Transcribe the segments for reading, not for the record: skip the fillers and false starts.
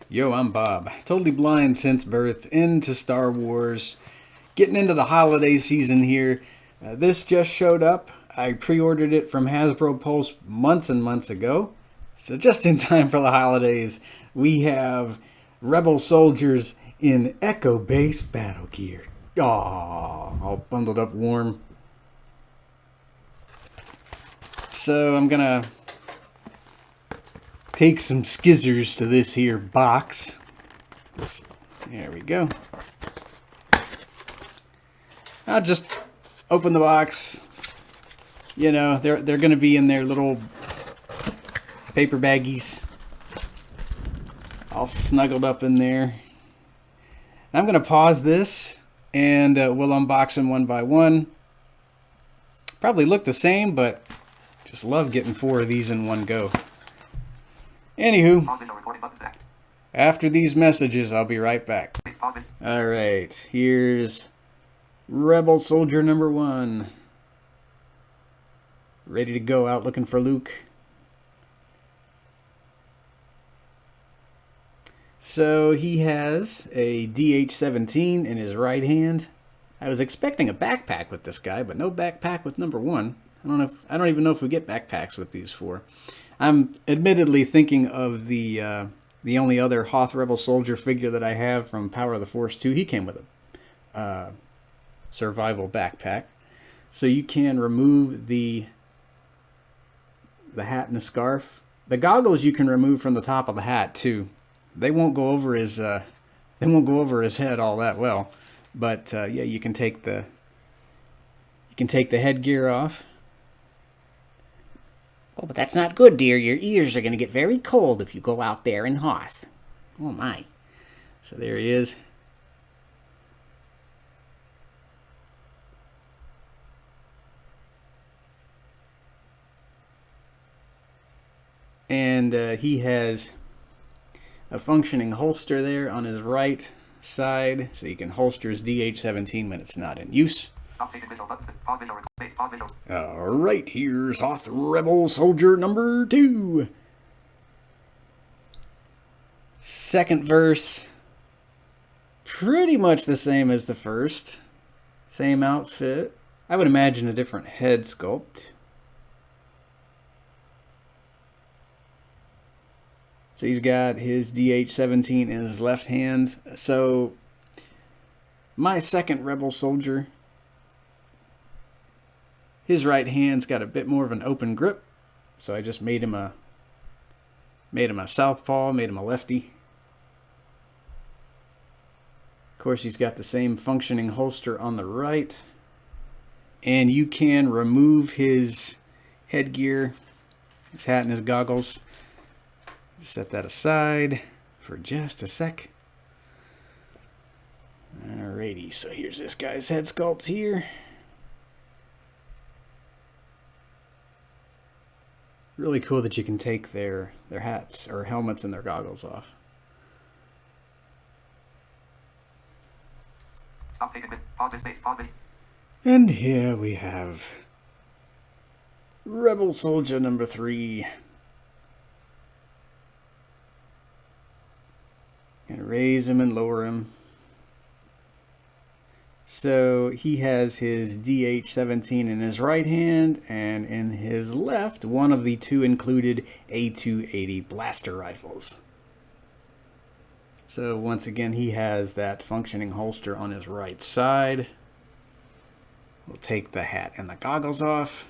Yo, I'm Bob. Totally blind since birth, into Star Wars. Getting into the holiday season here. This just showed up. I pre-ordered it from Hasbro Pulse months and months ago. So just in time for the holidays, we have Rebel soldiers in Echo Base battle gear. Aw, all bundled up warm. So I'm gonna take some skizzers to this here box. There we go. I'll just open the box. You know, they're going to be in their little paper baggies, all snuggled up in there. I'm going to pause this, and we'll unbox them one by one. Probably look the same, but just love getting 4 of these in one go. Anywho, after these messages, I'll be right back. Alright, here's Rebel Soldier number 1. Ready to go out looking for Luke. So he has a DH-17 in his right hand. I was expecting a backpack with this guy, but no backpack with number 1. I don't even know if we get backpacks with these 4. I'm admittedly thinking of the only other Hoth Rebel Soldier figure that I have from Power of the Force 2. He came with a survival backpack. So you can remove the hat and the scarf. The goggles you can remove from the top of the hat too. They won't go over his head all that well. But yeah, you can take the headgear off. Oh, but that's not good, dear. Your ears are going to get very cold if you go out there in Hoth. Oh, my. So there he is. And he has a functioning holster there on his right side, so you can holster his DH-17 when it's not in use. Alright, here's Hoth Rebel Soldier number 2. Second verse, pretty much the same as the first. Same outfit. I would imagine a different head sculpt. So he's got his DH-17 in his left hand. So my second Rebel Soldier, his right hand's got a bit more of an open grip. So I just made him a southpaw, made him a lefty. Of course, he's got the same functioning holster on the right. And you can remove his headgear, his hat and his goggles. Set that aside for just a sec. Alrighty, so here's this guy's head sculpt here. Really cool that you can take their hats or helmets and their goggles off. And here we have Rebel Soldier number 3. Gonna raise him and lower him. So he has his DH-17 in his right hand, and in his left, one of the 2 included A280 blaster rifles. So once again, he has that functioning holster on his right side. We'll take the hat and the goggles off.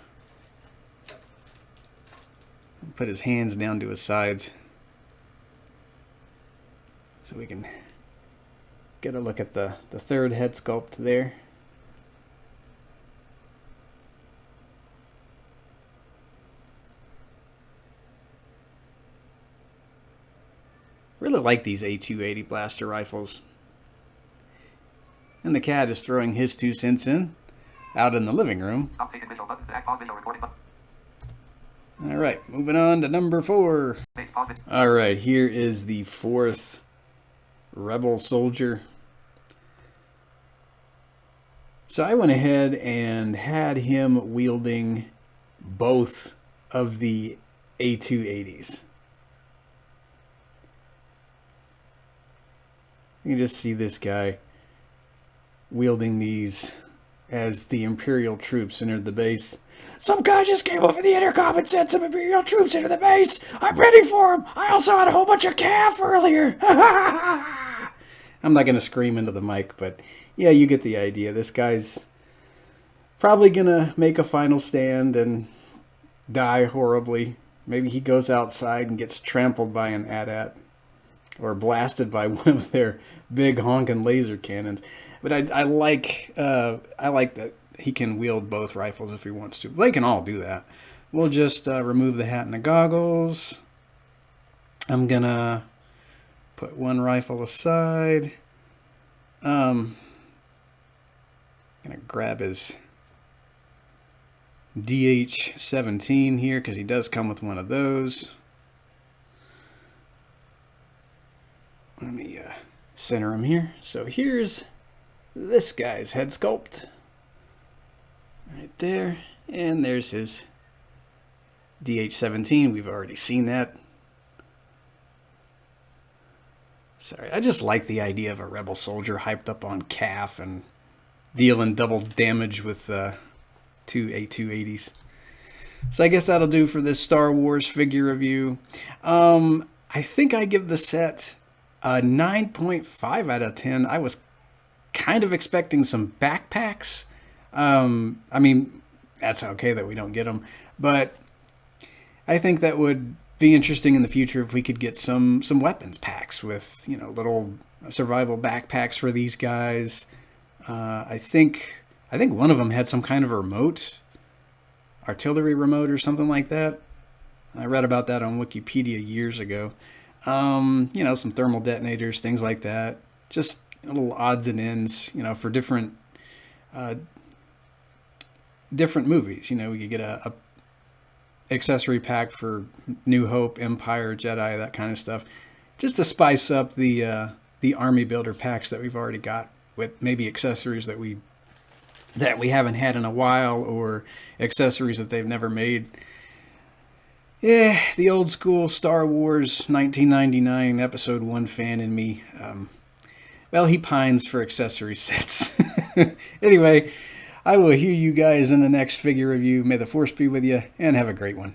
Put his hands down to his sides, so we can get a look at the third head sculpt there. Really like these A280 blaster rifles. And the cat is throwing his 2 cents in out in the living room. Alright, moving on to number 4. Alright, here is the 4th Rebel Soldier. So I went ahead and had him wielding both of the A280s. You can just see this guy wielding these as the Imperial troops entered the base. Some guy just came over the intercom and sent some Imperial troops into the base. I'm ready for him. I also had a whole bunch of calf earlier. I'm not going to scream into the mic, but yeah, you get the idea. This guy's probably going to make a final stand and die horribly. Maybe he goes outside and gets trampled by an AT-AT or blasted by one of their big honking laser cannons. But I like that he can wield both rifles if he wants to. They can all do that. We'll just remove the hat and the goggles. I'm gonna put one rifle aside. Gonna grab his DH-17 here because he does come with one of those. Let me center him here. So here's this guy's head sculpt. Right there. And there's his DH-17. We've already seen that. Sorry, I just like the idea of a rebel soldier hyped up on calf and dealing double damage with two A280s. So I guess that'll do for this Star Wars figure review. I think I give the set a 9.5 out of 10. I was kind of expecting some backpacks. I mean, that's okay that we don't get them, but I think that would be interesting in the future if we could get some weapons packs with, you know, little survival backpacks for these guys. I think one of them had some kind of a remote, artillery remote or something like that. I read about that on Wikipedia years ago. You know, some thermal detonators, things like that. Just little odds and ends, you know, for different movies. You know, we could get a accessory pack for New Hope, Empire, Jedi, that kind of stuff, just to spice up the army builder packs that we've already got, with maybe accessories that we haven't had in a while, or accessories that they've never made. Yeah, the old school Star Wars 1999 Episode 1 fan in me. Well, he pines for accessory sets. Anyway, I will hear you guys in the next figure review. May the Force be with you, and have a great one.